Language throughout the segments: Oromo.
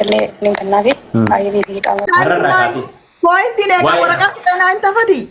اللي لينك النافي هاي دي في كامل بوينت لك ورقة أنا أنت فتي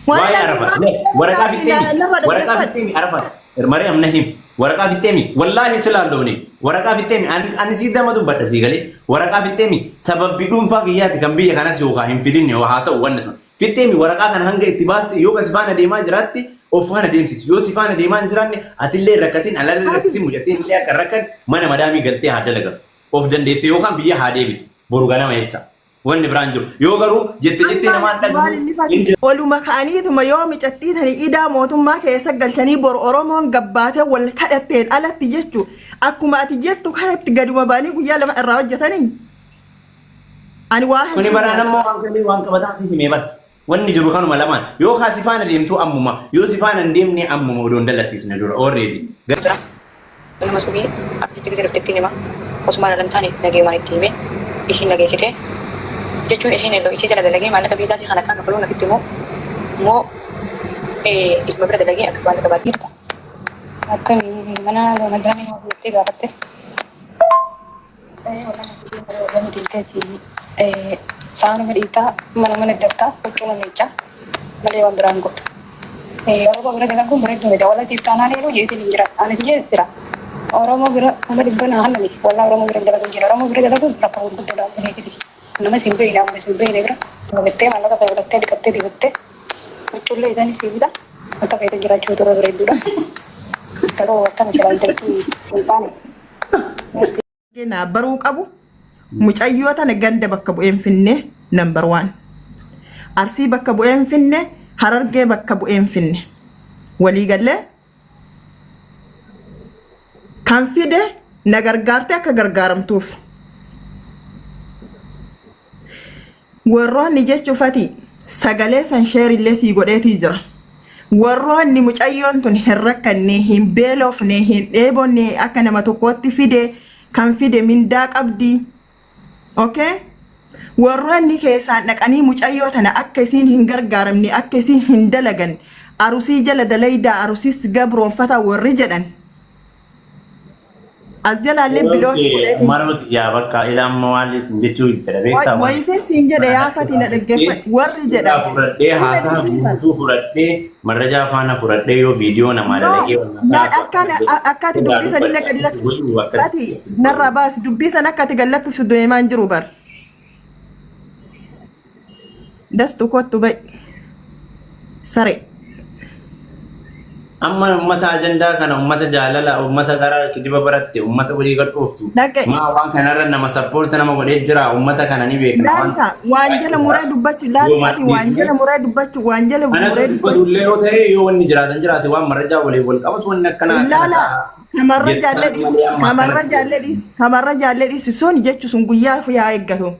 واي عرفت ورقة في التيمي عرفت مريم نهيم ورقة في التيمي والله تلالوني ورقة في التيمي أنا سيدا ما تبغى تسيغلي ورقة في التيمي سبب بدون فاقيات كم بيه كان سيوكا هم في ديني وحاته ونسون في التيمي ورقة كان هنگا اتباس يوكا سفانا ديما جراتي وفانا ديمسيس يو سفانا ديما جراني أتلي ركتين على ركتين مجتين ليه كركن ما نمدامي قلتي هذا لقى of the day يوكا بيه هذا بيت بورغانا ما يتشا wanni biraan jiru yoo garuu jettee namaan dhaguu oluma kaaniituma yoo micattiitanii idaa mootummaa keessa galchanii bor oromoon gabbaatee wal kadhatteen alatti jechu akkuma ati jettu kanatti gaduma baanii guyyaa lama irraa hojjetanii ani waa kuni baraan ammoo waan qabataa fi himee bar wanni jiru kanuma lamaan yoo kaasifaana deemtuu ammuma yoo sifaana deemnee ammuma odoon dalasiisne dura already gara nama subii aktiitti gidiraftee nima osuma dhalantaani nagee maanitti hime ishiin nageessite jechuun isin illee isii jala dalagee maallaqa biyyaatii kana akka kafaluun ofitti immoo isma bira dalagee akka maallaqa baatee jirta. Akkamii mana maddaamii hojjettee gaafatte. Walaana tilteetii saanuma dhiitaa mana dabtaa huccuma miicaa malee waan biraan gootu. Oromoo bira dalaguun bareedduu miti wala siif taanaan eeluu jeetiin hin jira ani jira. Oromoo bira nama dhibba naa hannami wallaa Oromoo bira dalaguun jira Oromoo bira dalaguun rakka guddaa dha. nama simbe negra ngette mallaqa fayyadattee dhiqattee dibattee ijoollee isaanii sibiila akka fayyada jiraachuu tura bareedduudha garuu akkana jiraatatti sultaan na baruu qabu mucayyoo tana ganda bakka bu'een finne number 1 arsii bakka bu'een finne harargee bakka bu'een finne walii galle kan fide na gargaarte akka gargaaramtuuf warroonni jechuufati sagalee san sheerillee sii godheetii jira warroonni mucayyoon tun hin rakkanne hin beelofne hin dheebonne akka nama tokkootti fide kan fide mindaa qabdi okay warroonni keessaan dhaqanii mucayyoo tana akka isiin hin gargaaramne akka isiin hin dalagan arusii jala dalaydaa arusiis gabroonfata warri jedhan azjalaalee bilootii godheetii marot yaa bakka ilaa mawaalis jechuu fedhabeeta wayifin siin jedhe yaafati na dhaggeeffadhu warri jedha fudhadhee haasaa guutuu fudhadhee marrajaa faana fudhadhee yoo viidiyoo namaa dalagee akkati dubbii sanii akka dilakkisu fati narraa baasi dubbii san akkati gallakkisu deemaan jiru bar dastu kottu bai sare amma ummata ajandaa kana ummata jaalala ummata gara kijiba baratte ummata walii gadhooftu ma waan kanarra nama support nama godhee jira ummata kana ni beekna waan jala muree dubbachu laafati waan jala muree dubbachu waan jala muree dubbachu yoo ta'e yoo wanni jiraate waan marrajaa walii wal qabatu wanni akkana laala kamarra jaalledhis sun jechu sun guyyaa fi haa eeggatu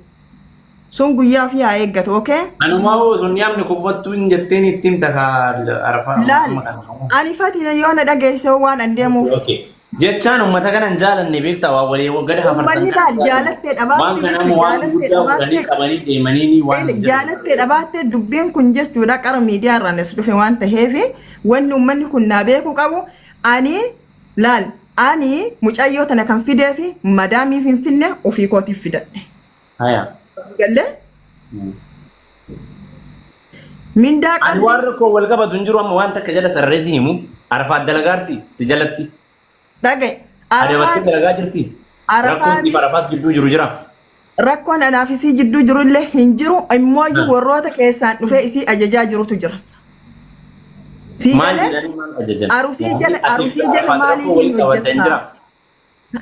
sun guyyaa fi haa eeggatu okay anuma sun yaamni kubbattu hin jetteen ittiin takaa arfaa ani fati yoo na dhageesse waan an deemuuf jechaan ummata kana hin jaalanne beektaa waa walii gadi hafarsan jaalattee dhabaattee dubbiin kun jechuudha qara miidiyaa irraanis dhufe waan ta'eef wanni ummanni kun naa beekuu qabu ani mucayyoo tana kan fidee fi madaamii finfinne ofii kootiif fidadhe galle mindaa qabu warra ko wal qabatu hinjiru amma waan takka jala sarreesi himu arfaat dalagaarti si jalatti dhagaye arfaat dalagaa jirti arfaat jidduu jiru jira rakkoon anaaf isii jidduu jiru illee hin jiru immoo warroota keessaan dhufee isii ajajaa jirutu jira arusii jala maaliif hojjetta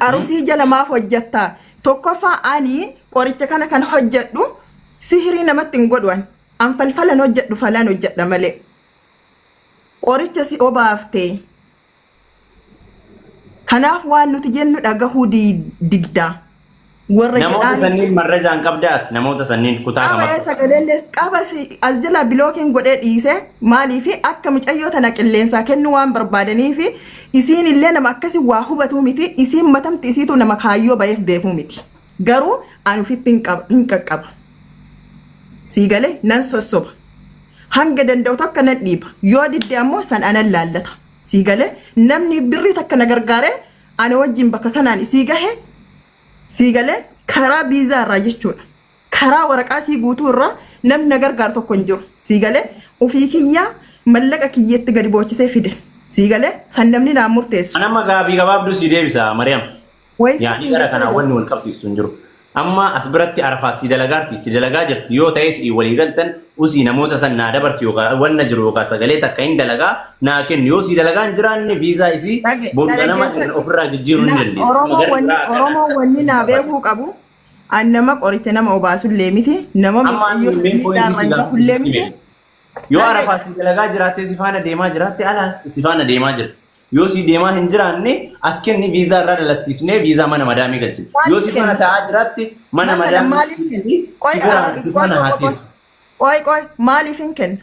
arusii jala maaf hojjetta tokkoffaa ani qoricha kana kan hojjedhu sihirii namatti hin godhan an falfalan hojjedhu falan hojjedha malee qoricha si obaaftee kanaaf waan nuti jennu dhagahuu digdaa warra namoota sanniin marrajaan qabdaat namoota sanniin kutaa qaba sagaleellees qaba si as jala bilookiin godhee dhiise maaliif akka mucayyoo tana qilleensaa kennu waan barbaadaniif isiin illee nama akkasi waa hubatu miti isiin matamti isiitu nama kaayyoo bayeef beekuu miti garuu an ufitti hin qaqqaba sii galee nan sossoba hanga danda'u tokko nan dhiiba yoo didde ammoo san anan laallata sii galee namni birrii takka na gargaare ana wajjin bakka kanaan isii gahe sii galee karaa biizaa irraa jechuudha. Karaa waraqaa sii guutuu irraa namni gargaar tokko hin jiru. Sii galee ofii kiyyaa mallaqa kiyyeetti gadi boochisee fide. Sii galee san namni naan murteessu. Anamma gaabii gabaabduu si deebisa Mariam. Wayii Yaani gara kana wanni wal qabsiistu hin jiru. Amma as biratti arafaa si dalagaa jirti yoo ta'es walii galtan usii namoota san naa dabarti yookaan wanna jiru yookaan sagalee takka hin dalagaa naa kennu yoo si dalagaa hin jiraanne viizaa isii booda nama ofirraa jijjiiruu hin dandeessu. Oromoo wanni naa beekuu qabu an nama qoricha nama obaasullee miti nama miidhaarraa miti. Yoo arafaa si dalagaa jiraatte si faana deemaa jiraatte ala si faana deemaa jirti. Yoo si deemaa hin jiraanne as kenni viizaa irraa dalassiisnee viizaa mana madaamii galchina. Yoo si faana taa'aa jiraatte mana madaamii si faana haateessu. Qoy maaliif hin kenna?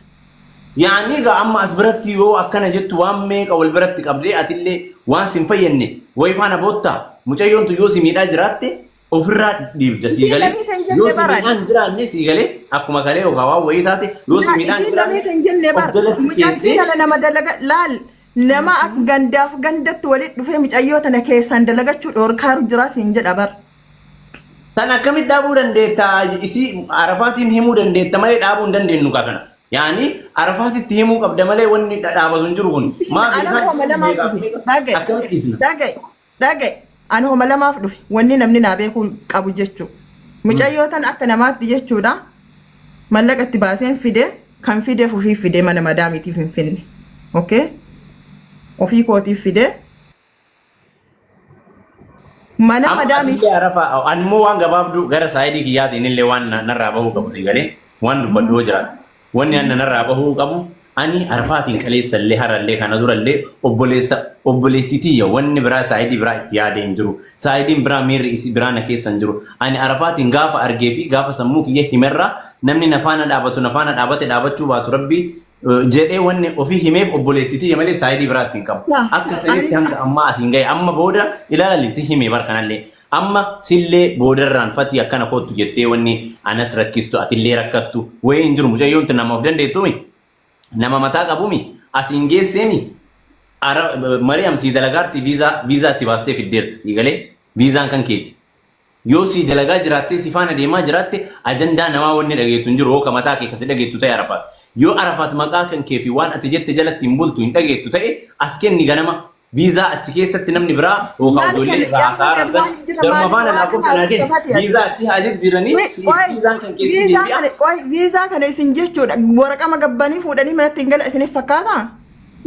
Yaani egaa amma as biratti yoo akkana jettu waan meeqa wal biratti qabdee atillee waan sin fayyadne wayi faana boottaa mucayyoon tu yoo si miidhaa jiraatte ofirraa dhiibda sii galee yoo si miidhaan jiraanne sii galee akkuma kalee yookaan waan wayii taate yoo si miidhaan jiraanne of jalatti keessee nama dalaga laal nama akka gandaaf gandatti walitti dhufee mucayyoo tana keessaan dalagachuu dhoorkaaru jira siin jedha bar. Tan akkamitti dhaabuu dandeetta isii arafaatiin himuu dandeetta malee dhaabuu hin dandeenyu kana. Yaani arafaatitti himuu qabda malee wanni dhaabatu hin jiru kun. Dhagaye ani homa lamaaf dhufe wanni namni naa beekuu qabu jechuudha. Mucayyoo tan akka namaatti jechuudha. Mallaqa itti baaseen fide kan fideef ofii fide mana madaamiitiif hin finne. Okay? Ofii kootiif fide mana madaamii arafa anmoo waan gabaabduu gara saayidii kiyyaatiin illee waan narraa bahuu qabu si galee waan dubbadhu jiraatu wanni anna narraa bahuu qabu ani arafaatiin kaleessa illee harallee kana durallee obboleettitiyya wanni biraa saayidii biraa itti yaadee hin jiru saayidiin biraa miirri isi biraa na keessa hin jiru ani arafaatiin gaafa argee fi gaafa sammuu kiyya himerraa namni nafaana dhaabate dhaabachuu baatu rabbii jedhee wanni ofii himeef obboleettitiyya malee saayidii biraatti hin qabu. Akka sanitti hanga ammaa asiin gahe amma booda ilaali si hime barkanallee amma sillee boodarraan fatii akkana kootu jettee wanni anas rakkistu atillee rakkattu wayii hin jiru mucayyoon nama of dandeettumi nama mataa qabumi asiin geesseemi Mariam si dalagaarti viizaa itti baastee fiddeerti si galee viizaan kan keeti. Yoo si dalagaa jiraatte si faana deemaa jiraatte ajandaa namaa wanni dhageettu hin jiru hoo kamataa kee kasi dhageettu ta'e arafaat. Yoo arafaat maqaa kan kee fi waan ati jette jalatti hin bultu hin dhageettu ta'e as kenni ganama viizaa achi keessatti namni biraa yookaan ijoollee irraa haasaararsan darma faana lakkoofsa kenni viizaa achi haa jijjiiranii viizaan kan keessi deebi'a. Viizaa kana isin jechuudha waraqaa gabbanii fuudhanii manatti hin gala isiniif fakkaata?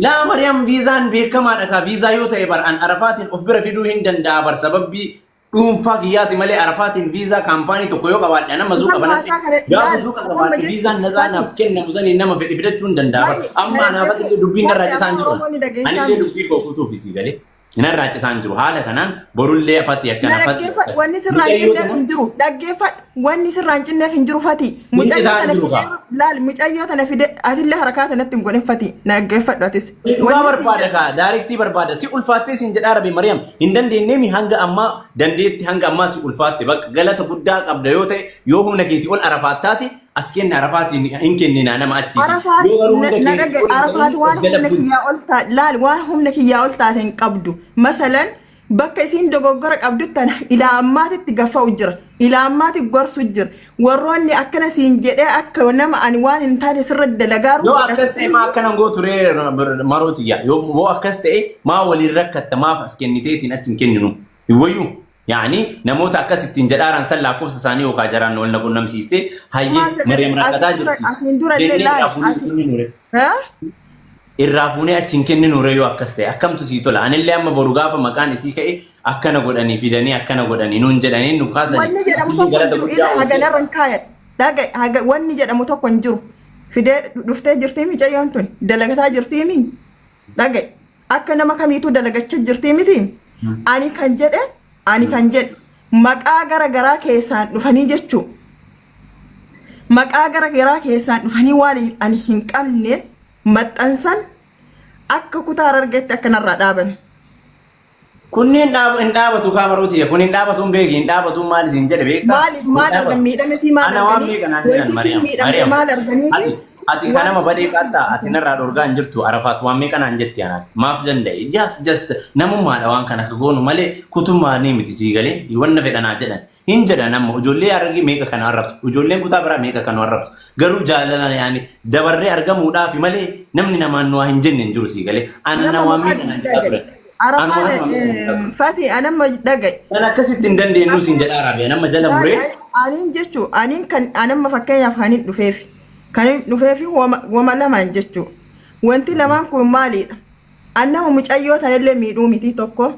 Laa Mariam viizaan beekamaadha kaa viizaa yoo ta'e bar an arafaatiin of bira fiduu hin danda'a bar sababbii dhuunfaa kiyyaati malee arafaatiin viizaa kaampaanii tokko yoo qabaadhe nama zuuqa banatti gaafa zuuqa qabaadhe viizaan nazaa naaf kennamu sanii nama fedhi fidachuu hin danda'a amma anaafatti illee dubbiin narraa citaan jiru anillee dubbii koo kutuuf isii galee narraa citaan jiru haala kanaan borullee afatti akkana fatti wanni sirraa hin cinneef hin jiru dhaggeeffadhu wanni sirraa hin cinneef hin jiru fati mucayyoo tana fide atillee harakaa tanatti hin goneffati dhaggeeffadhu atis dhugaa barbaada kaa daarektii barbaada si ulfaattee siin jedhaa rabi Mariam hin dandeenyeemi hanga ammaa dandeetti hanga ammaa si ulfaatte bakka galata guddaa qabda yoo ta'e yoo humna keetii ol arafaattaati as kenni arafaatiin hin kennina nama achi arafaat waan humna kiyyaa ol taate laal waan humna kiyyaa ol taate hin qabdu masalan bakka isiin dogoggora qabdu tana ilaa ammaatitti gaffa'u jira ilaa ammaatti gorsu jira warroonni akkana siin jedhee akka nama ani waan hin taane sirra dalagaaru yoo akkas ta'e maa akkana ngoo turee marootiyya yoo akkas ta'e maa waliin rakkatta maaf as kenniteetiin achi hin kenninu hiwayyuu يعني نموت أكاسيت تنجداران سلا كوفس ثاني وكاجران ولا نقول نمسيستي هاي مريم ركضاجر أسندور الليل ها الرافوني أتشنكن نوريو أكاسته أكم تسيتولا أنا اللي أما بروجا في مكان يسيك إيه أكنا قداني في دني أكنا قداني نونجداني نقاسني هذا نرن كايت هذا واني جد أموتو كنجرو في ده رفته جرتيمي جاي أنتون دلقتها جرتيمي ده أكنا ما كم يتو دلقت جرتيمي ثيم أنا كنجد ani kan jedhu maqaa garagaraa keessaan dhufanii jechuun maqaa garagaraa keessaan dhufanii waan ani hin qabne maxxansan akka kutaa argetti akkanarraa dhaaban. Kunniin dhaabatu kaamarootiya kunniin dhaabatu hin beeki hin dhaabatu maal isin jedhe beektaa? Maaliif maal argan miidhame sii maal arganii? Wanti sii miidhamte maal arganiiti? ati kanama badee qaaxxaa ati narraa dhorgaa hin jirtu arafaat waan meeqanaan jetti anaan maaf danda'e just namummaadha waan kana akka goonu malee kutummaa ni miti sii galee wanna fedhanaa jedhan hin jedhan amma ijoollee argi meeqa kana arrabsu ijoolleen kutaa biraa meeqa kana arrabsu garuu jaalala yaani dabarree argamuudhaaf malee namni namaan waa hin jenne hin jiru sii galee anna waan meeqanaan jedhaa ture. Arafaan Fati anamma dhagay. Kan akkasitti hin dandeenyu siin jedhaa Arabiyaa nama jala muree. Aniin jechuun aniin kan anamma fakkeenyaaf kan hin dhufeef. Kan hin dhufeef wama lamaan jechuun. Wanti lamaan kun maalidha? Annamu mucayyoo tanallee miidhuu miti tokko.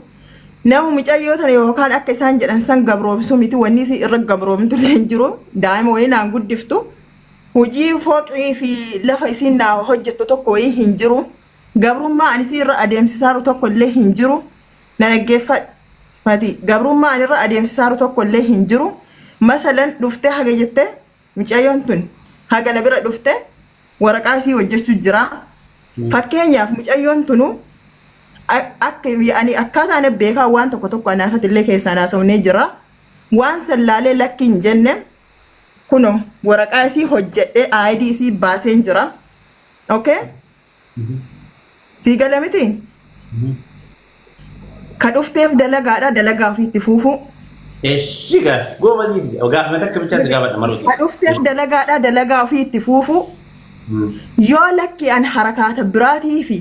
Namu mucayyoo tana yookaan akka isaan jedhan san gabroomsu miti wanni isii irra gabroomtu illee hin jiru. Daa'ima wayii naan guddiftu. Hojii fooqii fi lafa isiin naa hojjettu tokko wayii hin jiru. Gabrummaa ani irra adeemsisaaru tokko illee hin jiru. Na dhaggeeffadhu. Fati gabrummaa ani irra adeemsisaaru tokko illee hin jiru. Masalan dhuftee haga jettee mucayyoon tun haga na bira dhuftee waraqaa isii hojjechuu jira. Fakkeenyaaf mucayyoon tunu akka ani akkaataa ani beekaa waan tokko anaafat illee keessaan haasofnee jira. Waan sallaalee lakki hin jenne kuno waraqaa isii hojjedhee ID isii baaseen jira. Okay? Sigala miti? Ka dhufteef dalagaadha dalagaa ofiitti fuufu. Shiga gooba ziidi gaafuma takka bichaa si gaafadha maluuti. Ka dhufteef dalagaadha dalagaa ofiitti fuufu. Yoo lakki an harakaata biraatii fi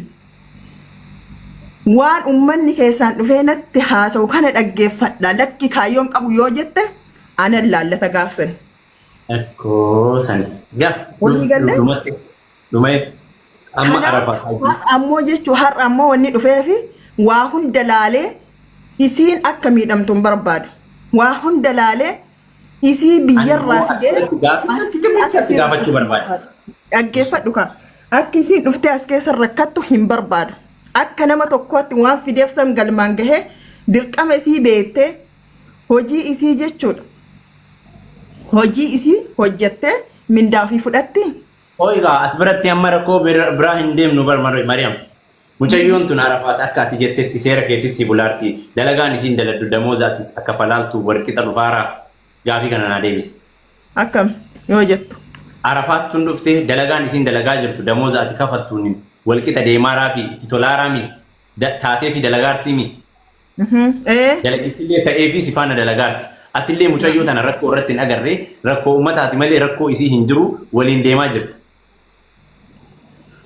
waan ummanni keessaan dhufee natti haasa'u kana dhaggeeffadha lakki kaayyoon qabu yoo jette ana laallata gaafsan. Akkoo sani gaaf dhumee amma arafa ammoo jechuun har'a ammoo wanni dhufeefi waa hunda laalee isiin akka miidhamtu hin barbaadu. Waa hunda laalee isii biyyarraa fidee as gaafachuu barbaada. Dhaggeeffadhu ka akka isiin dhuftee as keessa rakkattu hin barbaadu. Akka nama tokkootti waan fideef san galmaan gahee dirqama isii beektee hojii isii jechuudha. Hojii isii hojjettee mindaa ofii fudhatti. Oiga as biratti amma rakkoo biraa hin deemnu bar Mariam. Mucayyoon tun arafaat akka ati jettetti seera keetis si bulaarti. Dalagaan isiin daladdu damoozaatis akka falaaltu warqixa dhufaaraa gaafii kana naa deebisi. Akkam yoo jettu. Arafaat tun dhuftee dalagaan isiin dalagaa jirtu damoozaati kafaltuun walqixa deemaaraa fi itti tolaaraa mi taatee fi dalagaartii mi. Dalagittillee ta'ee fi sifaana dalagaarti. Atillee mucayyoo tana rakkoo irratti hin agarree rakkoo uummataati malee rakkoo isii hin jiru waliin deemaa jirti.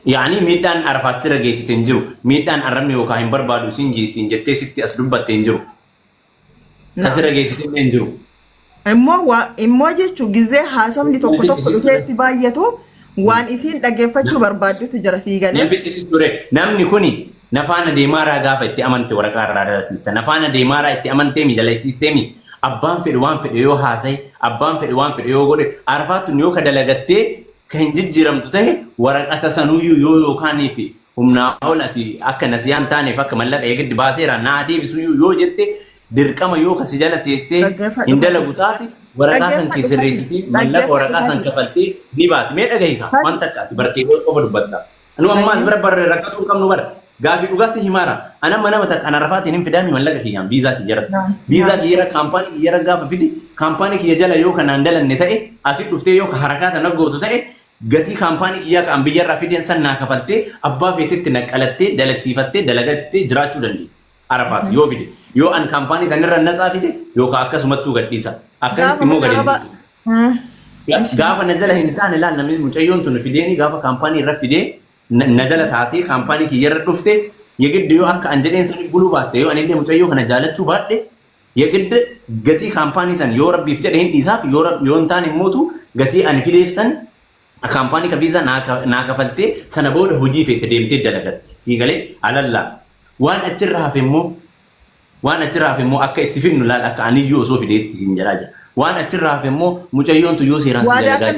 Yaani miidhaan arafaat sira geessite hin jiru. Miidhaan arrabni yookaan hin barbaadu isiin geessiin jettee sitti as dubbatte hin jiru. Kan sira geessite hin jiru. Immoo jechuun gizee haasofni tokko dhufee itti baay'atu waan isiin dhaggeeffachuu barbaaddutu jira sii galee. Namni kuni nafaana deemaaraa gaafa itti amante waraqaa irraa dalasiista. Nafaana deemaaraa itti amantee mi dalasiistee mi abbaan fedhe waan fedhe yoo haasa'e abbaan fedhe waan fedhe yoo godhe arafaatun yoo ka dalagattee kan jijjiiramtu ta'e waraqata sanuyyuu yoo yookaanii fi humnaa ol ati akka nasiyaan taaneef akka mallaqa eegiddi baaseera naa deebisuyyuu yoo jette dirqama yoo kasi jala teessee hin dalagu taate waraqaa kan kee sirreessitee mallaqa waraqaa san kafaltee ni baati mee dhagahi waan takka ati bartee qofa dubbatta. Anu ammaas bira barree rakkatu qabnu bara. Gaafi dhugaasti himaara. Ana mana mata kan arafaatiin hin fidaami mallaqa kiyyaan viizaa kiyyara. Viizaa kiyyara kaampaanii kiyyara gaafa fidi kaampaanii kiyya jala yoo kanaan dalanne ta'e asii dhuftee yoo harakaata naggootu ta'e gatii kaampaanii kiyyaa kan biyyarraa fideen san naa kafaltee abbaa feetetti naqqalattee dalagsiifattee dalagattee jiraachuu dandeetti. Arafaat yoo fide yoo an kaampaanii sanirra natsaa fide yookaan akkasumattuu gadhiisa. Akkasitti immoo gadi gaafa na jala hin taane laal namni mucayyoon tun fideeni gaafa kaampaanii irra fidee na jala taatee kaampaanii kiyyarra dhufte yegiddi yoo akka an jedheen san buluu baatte yoo anillee mucayyoo kana jaalachuu baadhe yegiddi gatii kaampaanii san yoo rabbiif jedhe hin dhiisaaf yoo hin taane immootu gatii ani fideef san kaampaanii ka viizaa naa kafaltee sana booda hojii feete deemtee dalagatti sii galee alallaa waan achirraa hafe immoo akka itti fidnu laal akka aniyyuu osoo fideetti siin jedhaa jira. Waan achirraa hafe immoo mucayyoon tun yoo seeraan si dalagaa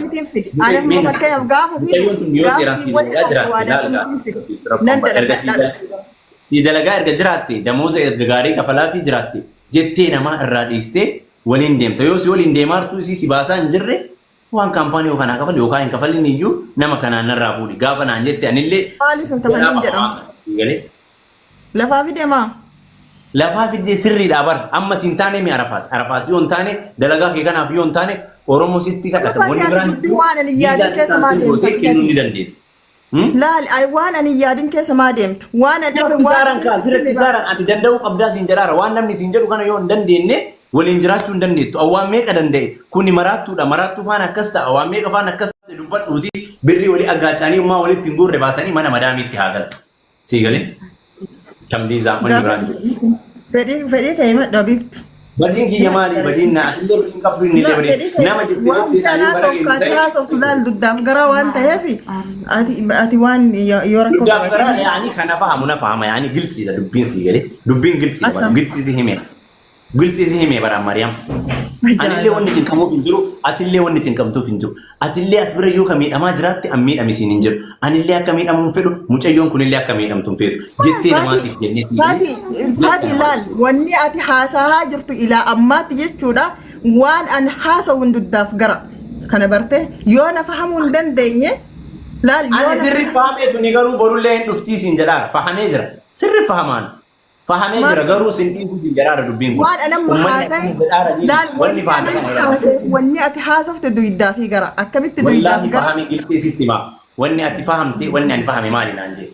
si dalagaa erga jiraatte damooza erga gaarii kafalaa fi jiraatte jettee namaa irraa dhiistee waliin deemta. Yoo si waliin deemaartu isii si baasaa hin jirre waan kaampaanii yookaan haa kafalu yookaan hin kafalin iyyuu nama kanaan narraa fuudhi. Gaafa naan jette anillee maaliif hin kafalin jedhama? Lafaa fi deemaa? lafaa fiddee sirriidhaa bar amma siin taane mi arafaat yoo hin taane dalagaa kee kanaaf yoo hin taane oromoo sitti kadhata wanni biraan kennuu ni dandeessa. laal waan ani yaadin keessa maa deemta waan ani dhufe waan sirriitti zaaran ati danda'uu qabdaa siin jedhaara waan namni siin jedhu kana yoo hin dandeenye waliin jiraachuu hin dandeettu awwaan meeqa danda'e kuni maraattuudha maraattuu faana akkas ta'a awwaan meeqa faana akkas dubbadhuuti birrii walii aggaacanii ummaa walitti hin guurre baasanii mana madaamiitti haa galtu sii galee kamdiizaa manni biraan jiru. Fedhii ka'ee madda biiftu. Badin kiyya maali badin na atillee badin qabdu inni illee badin nama jettee haasoftu laal duddaaf gara waan ta'eef ati waan yoo rakkoo duddaaf gara yaani kana fahamu na fahama yaani giltsiidha dubbiin sii galee dubbiin giltsiidha giltsii si hime giltsii si hime bara Mariam anillee wanni cinqamuuf hin jiru atillee wanni cinqamtuuf hin jiru atillee as bira yoo ka miidhamaa jiraatti an miidhamisiin hin jiru anillee akka miidhamuun fedhu mucayyoon kunillee akka miidhamtuun feetu jettee namaatiif jennee Faati laal wanni ati haasahaa jirtu ilaa ammaatti jechuudha waan an haasa'u duddaaf gara kana barte yoo na fahamuu hin dandeenye laal yoo ani sirri fahameetu ni garuu borullee hin dhuftiisiin jedhaara fahamee jira sirri fahamaan fahamee jira garuu sin dhiibu sin jedhaara dubbiin kun waan anamma haasa'e laal wanni ati haasofte duydaa fi gara akkamitti duydaa fi gara fahamee giltee sitti maa wanni ati fahamte wanni ani fahame maali naan jee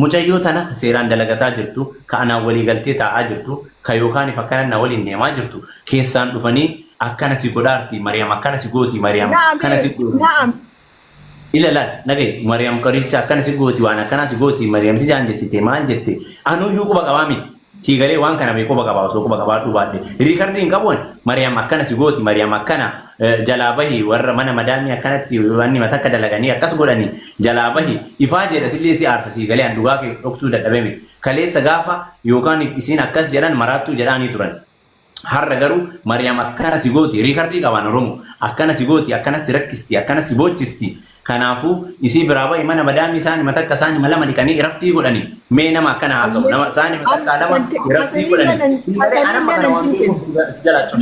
mucayyoo tana seeraan dalagataa jirtu ka anaan walii galtee taa'aa jirtu ka yookaan fakkana na waliin deemaa jirtu keessaan dhufanii akkana si godhaarti Mariam akkana si gooti Mariam akkana si gooti na'am ila laal nagay Mariam qoricha akkana si gooti waan akkana si gooti Mariam si jaanjessite maal jette anuyyuu quba qabaami Sigalee waan kana beekoo baga baasoo quba qabaadhu baadhe riikardi hin qabuun Mariam akkana si gooti Mariam akkana jalaa bahi warra mana madaamii akkanatti wanni matakka dalaganii akkas godhanii jalaa bahi ifaa jedha sillee si aarsa sigalee an dhugaa kee dhoktuu dadhabee miti kaleessa gaafa yookaan isiin akkas jedhan maraattuu jedhaanii turan har'a garuu Mariam akkana si gooti riikardi qabaan Oromoo akkana si gooti akkana si rakkisti akkana si boochisti kanaafuu isii biraa bahi mana madaamii isaanii matakka isaanii malama dhiqanii iraftii godhanii mee nama akkana haasa'u nama isaanii matakka lama iraftii godhanii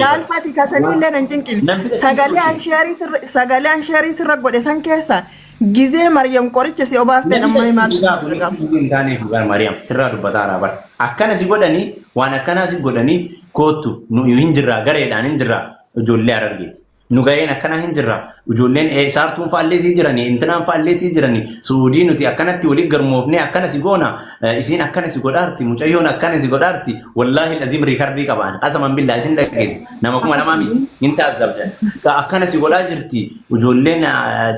laalfati kasaniillee nan cinqin sagalee ansheerii sirra godhe san keessa gizee Mariam qoricha si obaaftee amma himaa Mariam sirraa dubbataara bar akkana si godhanii waan akkana si godhanii kootu nu hin jirraa gareedhaan hin jirraa ijoollee Harargeeti nu gareen akkana hin jirra ijoolleen saartuun faallee si jiranii intinaan faallee si jiranii suudii nuti akkanatti waliin garmoofnee akkana si goona isiin akkana si godhaarti mucayyoon akkana si godhaarti wallaahi azim riikardii qabaan qasaman billaa isin dhageessi nama kuma lamaami hin taasisabdan akkana si godhaa jirti ijoolleen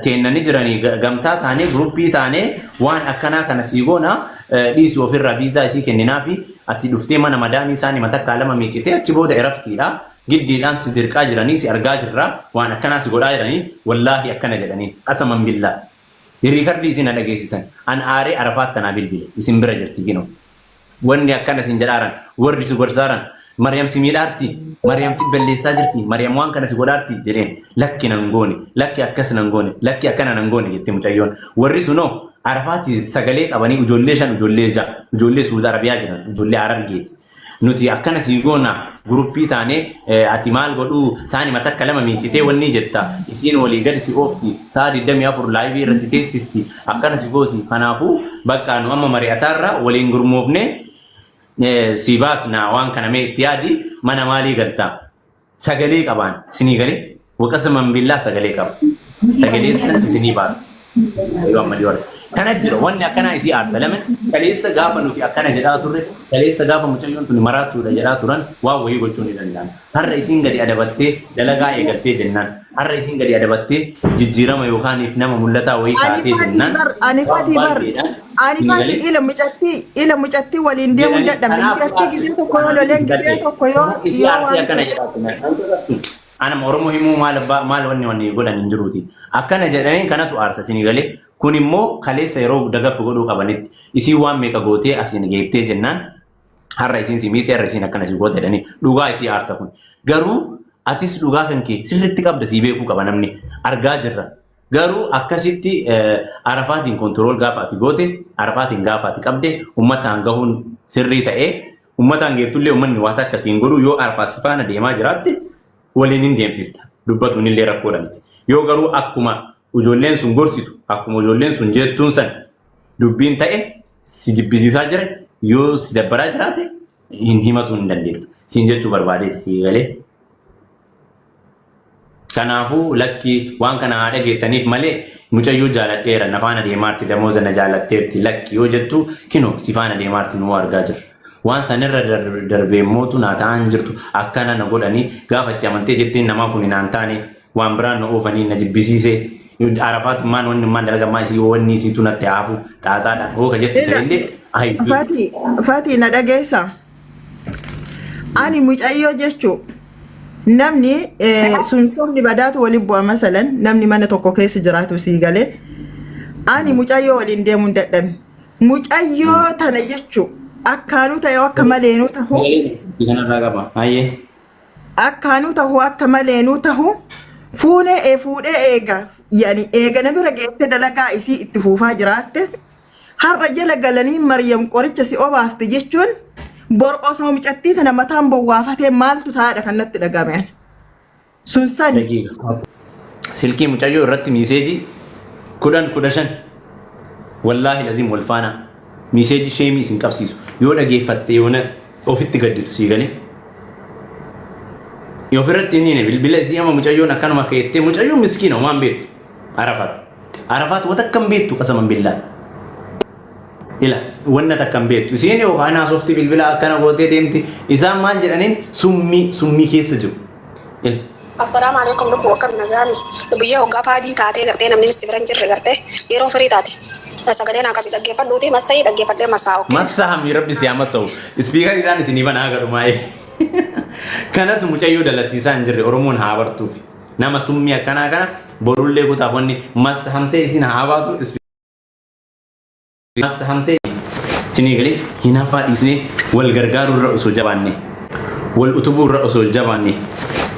teennanii jiranii gamtaa taanee guruppii taanee waan akkanaa kana si goona dhiisii ofirraa viizaa isii kenninaafi ati dhuftee mana madaamii isaanii matakkaa lama miicitee achi booda iraftiidha giddiidhaan si dirqaa jiranii si argaa jirra waan akkanaa si godhaa jiranii wallaahi akkana jedhanii qasaman billaa riikardii isin dhageessisan an aaree arafaat tanaa bilbile isin bira jirti gino wanni akkana isin jedhaaran warri si gorsaaran Mariam si miidhaarti Mariam si balleessaa jirti Mariam waan kana si godhaarti jedheen lakki nan goone lakki akkas nan goone lakki akkana nan goone jetti mucayyoon warri sunoo arafaati sagalee qabanii ijoollee shan ijoollee ja'a ijoollee Suudi Arabiyaa jiran ijoollee Arabgeeti nuti akkana si goona guruppii taanee ati maal godhuu saani matakka lama miicitee wanni jetta isiin walii gadi si oofti saa 24 laayivii irra si teessisti akkana si gooti kanaafuu bakka nu amma mari'ataarra waliin gurmoofne si baasna waan kana mee itti yaadi mana maalii galtaa sagalee qabaan sinii galee waqasaman billaa sagalee qaba sagalee san isinii baasa yoo amma diwara kana jira wanni akkana isii aarsa lama kaleessa gaafa nuti akkana jedhaa turre kaleessa gaafa mucayyoon tuni maraattuudha jedhaa turan waan wayii gochuu ni danda'an har'a isiin gadi adabattee dalagaa eegaltee jennaan har'a isiin gadi adabattee jijjiirama yookaaniif nama mul'ataa wayii taatee jennaan ani faati ila mucattii waliin deemuu dadhabne mucattii gizee tokko yoo loleen gizee tokko yoo isii aartii akkana jedhaa anam Oromoo himuu maal wanni godhan hin jiruuti akkana jedhanii kanatu aarsa sinii galee kun immoo kaleessa yeroo dagaffi godhuu qabanitti isii waan meeqa gootee asiin geettee jennaan har'a isiin si miite har'a isiin akkana si goote jedhanii dhugaa isii aarsa kun garuu atis dhugaa kan kee sirriitti qabda sii beekuu qaba namni argaa jirra garuu akkasitti arafaatiin kontirool gaafa ati goote arafaatiin gaafa ati qabde ummataan gahuun sirrii ta'ee ummataan geettullee ummanni waan akkasiin godhu yoo arafaat si faana deemaa jiraatte waliin hin deemsista dubbatuun illee rakkoodha miti yoo garuu akkuma ijoolleen sun gorsitu akkuma ijoolleen sun jettuun san dubbiin ta'e si jibbisiisaa jira yoo si dabbaraa jiraate himatu hin dandeettu. Siin jechuu barbaadeeti sii galee. Kanaafuu lakki waan kana haa dhageettaniif malee mucayyuu jaaladheera na faana deemaarti damooza na jaalatteerti lakki yoo jettu kinoo si faana deemaarti nuu argaa jirra. Waan sanirra darbee mootu naa ta'an jirtu akkana na godhanii gaafa itti amantee jettiin namaa kun hinaan taane waan biraan na oofanii na jibbisiisee Arafaat maan dalagaa isii wanni isiitu natti haafu xaaxaadha hooka jettu ta'ellee Fatii na dhageessa. Ani mucayyoo jechuu namni sunsumni badaatu waliin bu'a masalan namni mana tokko keessa jiraatu sii galee ani mucayyoo waliin deemuun dadhabne mucayyoo tana jechuu akkaanuu ta'e akka maleenuu ta'u akkaanuu ta'u akka maleenuu ta'u fuudhee eega yani eega na bira geette dalagaa isii itti fuufaa jiraatte har'a jala galanii Maryam qoricha si obaafte jechuun bor osoo mucattii tana mataan bowwaafatee maaltu taa'adha kan natti dhagame. Sunsan silkii mucayyoo irratti miiseejii 15 wallaahi lazim wal faana miiseejii sheemii isin qabsiisu yoo dhageeffatte yoona ofitti gadditu sii galee. Yoo ofirratti inni bilbila isii ama mucayyoon akkanuma keettee mucayyoon miskiina waan beektu Arafaat wata akkam beektu qasaman billaa. Ila wanna takkan beektu isiin yookaan haasofti bilbila akkana gootee deemti isaan maal jedhaniin summii keessa jiru. Assalamu alaikum lubbuu akkam nagaami biyya hoggaa faadii taatee gartee namni si bira hin jirre gartee yeroo firii taate sagalee naa qabi dhaggeeffadhuuti massa'ii dhaggeeffadhee massaa'u. Massaa'amii rabbi si hamassa'u ispiikariidhaan isinii banaa gadhumaa'ee kanatu mucayyoo dalasiisaa hin jirre Oromoon haa bartuufi nama summii akkanaa kana borullee kutaaf wanni massahamtee isin haa baatu. Massahamtee isinii galee hinaafaa dhiisnee wal gargaaruu irra osoo jabaanne wal utubuu irra osoo jabaanne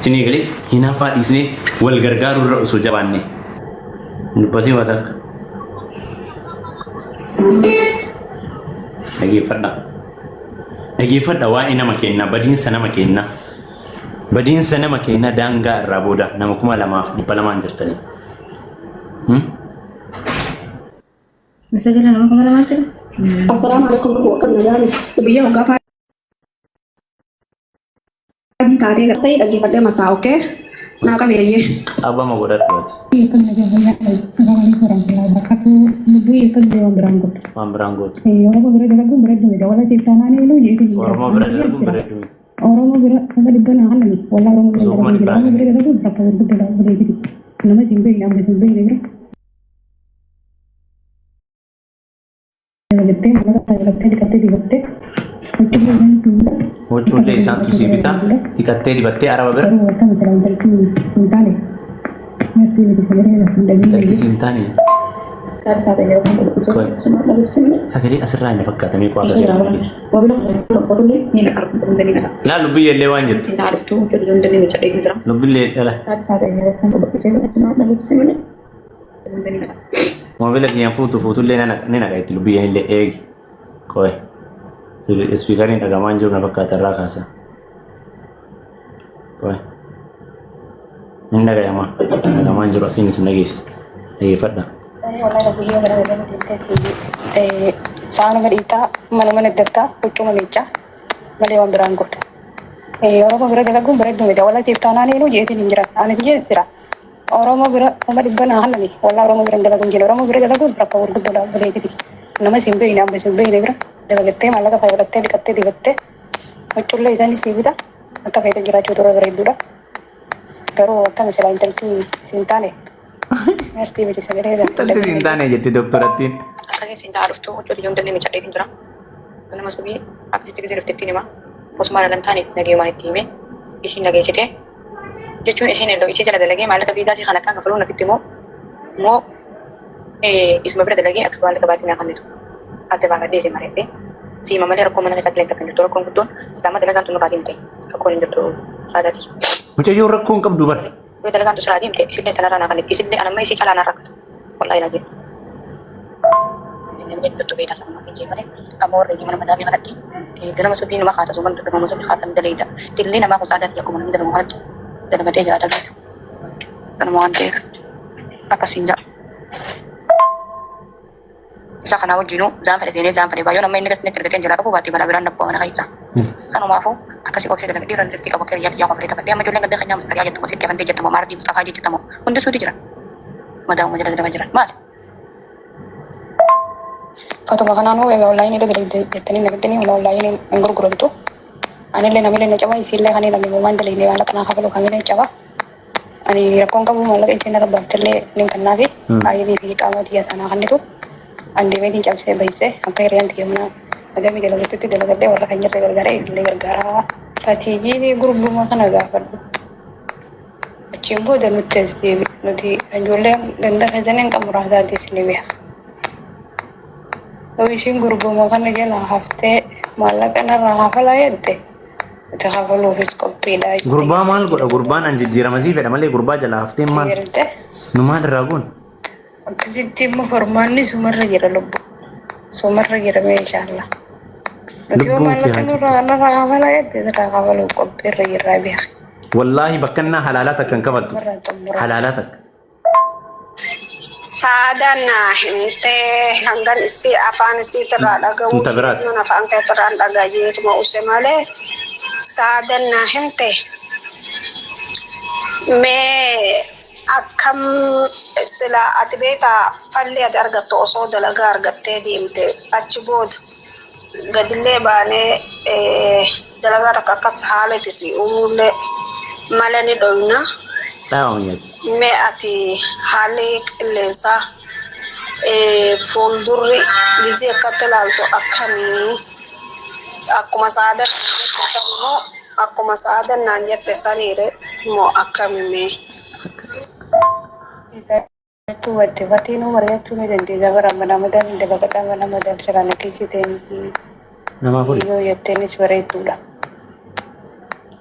isinii galee hinaafaa dhiisnee wal gargaaruu irra osoo jabaanne dubbatii waa takka dhageeffadha waa'ee nama keenna badiinsa nama keenna daangaa irraa booda nama 2,200 jirtanii. Masajala nama kamar macam. Assalamualaikum lubbuu akkam nagaami biyya hoggaa faadii taatee gartee dhaggeeffadhee massaa'u okkee naa qabeeyyee. Abama godhadhuuti. Waan biraan gootu. Oromoo bira dalaguun bareedu. Oromoo bira sama dibbana haalani walaa Oromoo bira dalaguun bakka gurguddaa bareedu. Nama simbii amma simbii bira. Huccuullee isaantu sii bitaa hiqattee dibattee araba bira dalgi siin taane sagalee asirraa hin fakkaatamee qo'a laa lubbiyyee waan jettu lubbillee dhala moobila kiyyaan fuutullee ni naqa itti lubbiyyeen illee eegi qo'e ispiikariin dhagamaan jiru na fakkaata irraa kaasa qo'e ni dhagamaan jiru asiin isin dhageessisa dhageeffadha. Saanuma dhiitaa mana iddattaa huccuma miicaa malee waan biraan goota. Oromoo bira dalaguun bareedu miti wala siif taanaan eenyu jeetiin hin jiran ani jeesira. Oromoo bira kuma dhibbana haalani wala Oromoo bira dalaguun jira Oromoo bira dalaguun bakka gurguddaa bareediti. Nama simbii nama simbii bira dalagattee maallaqa fayyadattee dhiqattee dibattee huccuullee isaanii sii bita akka feete jiraachuu tura bareedduudha. Garuu akka misalaa intaltii siin taane. Mesti mesti sagalee intaltii siin taane jetti doktorattiin. Akkasii siin ta'a dhuftuu hojjetu yoo dandeenye miidhagdee hin jira. Nama subii akkasitti gisee dhuftetti hima. Osuma dhalan taane nageemaan itti hime ishiin nageessite jechuun ishiin iddoo ishee jala dalagee maallaqa fiidaatii kan akka kafaluun ofitti immoo isuma bira dalagee akka maallaqa baatii naa kennitu adda baafadhee isee mareettee siima malee rakkoo mana keessatti akka hin jirtu rakkoon guddoon islaama dalagaan tun nurraa deemte rakkoon hin jirtu saadaati. Mucayyoo rakkoo hin qabdu bara. Yoo dalagaan tun siraa deemte isillee kanarraa naa kennitu isillee anamma isii calaa naa rakkatu wallaahi naa jedhu. Namni hedduutu beekaa sana maaf hin jeemale amma warra mana mataa kanatti ganama subii nama haata suman ganama subii haatan daleedha dillee namaa kun saadaati akkuma namni dalagu kanatti dalagatee jiraata beeku ganama waan ta'eef akkasiin ja'a. سخنا وجينو زان فلسيني زان فلي بايو لما ينقص نتر كتين جلاكو باتي بلا بران نبو من خيسا سانو مافو أكاسي أوكسي دلك ديران رفتي كبكر يات يا قفري تبدي أما جولين قد خنيا مستريا جت مسيت كفن تيجي تمو ماردي مستفا جت تمو كنت سودي جرا ما دام مجرد دم جرا مال atau makanan wo yang online itu dari jetani nagetani online yang guru itu ane le namile ne cawa isille kani nabi mandal ini wala kana kabalo kami ne cawa ani rakon kamu malah isi nara baktele ning kanagi ayi di kamu dia tanah kan itu andi wedi jam se baise angkai rian dia mana ada mi jala gitu jala gede orang hanya gara-gara patiji di grup rumah kan agak apa cimbo dan tes di nanti anjule dan dah kajian kamu rasa di sini ya ويشين قربو مغانا جينا هفته مالا كان راها فلا يده تخافلو فيسكو بيدا قربا مال قربان انجي جيرا مزي فدا مالي قربا جلا هفته مال نما دراغون كسيتي مفرماني سمر جيرا لب سمر جيرا ما ان شاء الله لو مالا كان راها فلا يده تخافلو كبير جيرا بيخ والله بكنا حلالاتك كان كفلتو حلالاتك Sadana hinte hanggan isi afan isi teradaga wujud afan kaya teradaga jadi cuma usemale sadana hinte me akam sila atibeta falli ad argatto oso dalaga argatte di imte achibod gadille bane dalaga takakat halati si umule malani doina me ati halik lensa fuldurri gizi katalalto akami aku masada nanya tesanire mo akami me itu wajibati nomor ya cuma dan tidak beramadan tidak kata amadan sekarang kisi teni nama apa iyo ya tenis suara itulah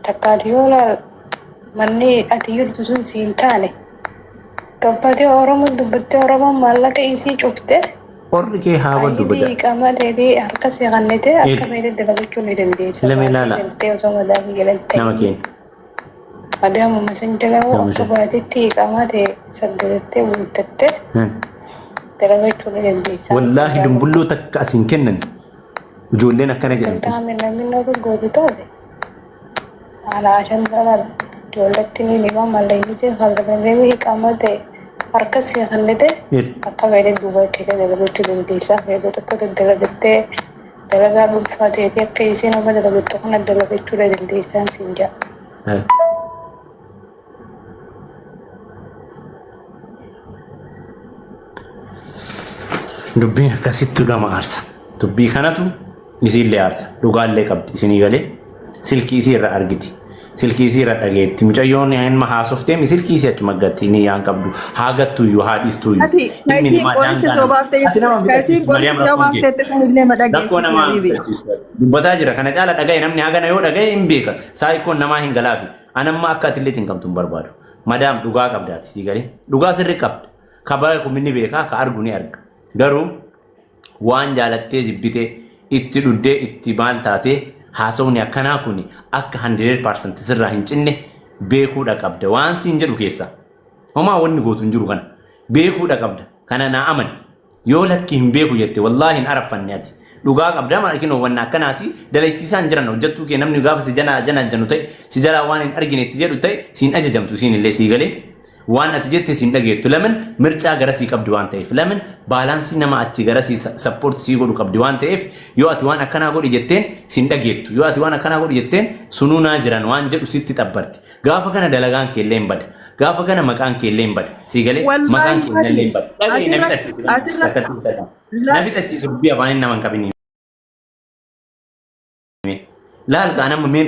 takadiola manni ati yurdu sun sintane kampade oromo dubbate oromo mallaka isi chufte orri ke hawa dubada idi kamade di harka se gannete akamede dalagchu ne dende lemilala te osama da gelente namakin ada mu masanjala ko baati kamade saddete wultete dalagchu ne dende wallahi dumbullo takka asin kennan ujollena kana jiran tamina minna ko goditade ala ashan dalal dawladtini nima malayni khaldameewi kamade harka si khanide akabede dubai keke dalagchu dendisa hedo takka dalagate dalaga bufate yakka isina ma dalagatu kana dalagchu dendisa sinja dubbin akkasittu gama aarsa dubbii kanatu isinlee aarsa dhugaallee qabdi isinii galee silkii isii irra argiti silkii isii irra dhageetti mucayyoon hin mahaasoftee silkii isii achuma gatti ni yaan qabdu haagattu iyyuu haadhistu iyyuu ati kaisiin qoricha sobaaf ta'e sanillee madhageessisa dubbataa jira kana caala dhagaye namni hagana yoo dhagaye hin beeka saayikoon namaa hin galaafi anamma akka atillee cinqamtu hin barbaadu madaam dhugaa qabdaati sii galee dhugaa sirri qabda kabaa kuminni beekaa ka argu ni arga garuu waan jaalattee jibbitee itti dhuddee itti maal taatee haasawni akkanaa kuni akka 100% sirraa hin cinne beekuudha qabda waan siin jedhu keessa homaa wanni gootu hin jiru kana beekuudha qabda kana naa aman yoo lakki hin beeku jette wallaahi hin araffanne ati dhugaa qabda maal kinoo wanna akkanaati dalaysiisaan jiran hojjettuu kee namni gaafa si jana jannu ta'e si jalaa waan hin argine itti jedhu ta'e siin ajajamtu siin illee sii galee waan ati jette siin dhageettu lamin mircaa gara sii qabdi waan ta'eef lamin baalaansii nama achi gara sii support sii godhu qabdi waan ta'eef yoo ati waan akkanaa godhi jetteen siin dhageettu yoo ati waan akkanaa godhi jetteen sunuu naa jiran waan jedhu sitti xabbarti gaafa kana dalagaan keellee hin bada gaafa kana maqaan keellee hin bada sii galee maqaan keellee hin bada dhagee nafi tachiisu dubbii afaan hin naman qabini laal qaanamma meen